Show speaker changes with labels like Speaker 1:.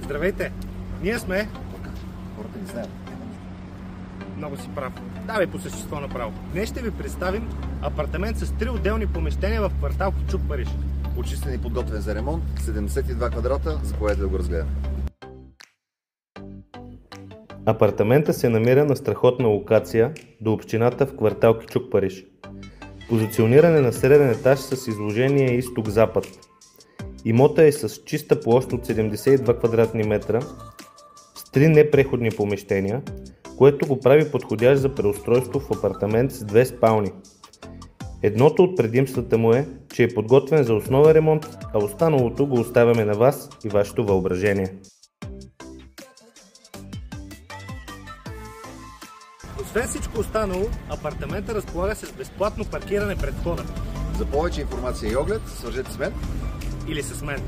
Speaker 1: Здравейте! Ние сме...
Speaker 2: Хората не знаят.
Speaker 1: Много си прав. Давай по същество направо. Днес ще ви представим апартамент с 3 отделни помещения в квартал Кючук, Париж.
Speaker 2: Почистен и подготвен за ремонт, 72 квадрата, заповядайте да го разгледаме.
Speaker 3: Апартаментът се намира на страхотна локация до общината в квартал Кючук, Париж. Позициониране на среден етаж с изложение изток-запад. Имота е с чиста площ от 72 квадратни метра с 3 непреходни помещения, което го прави подходящ за преустройство в апартамент с 2 спални. Едното от предимствата му е, че е подготвен за основен ремонт, а останалото го оставяме на вас и вашето въображение.
Speaker 1: Освен всичко останало, апартаментът разполага с безплатно паркиране пред входа.
Speaker 2: За повече информация и оглед, свържете с мен
Speaker 1: Или с мен.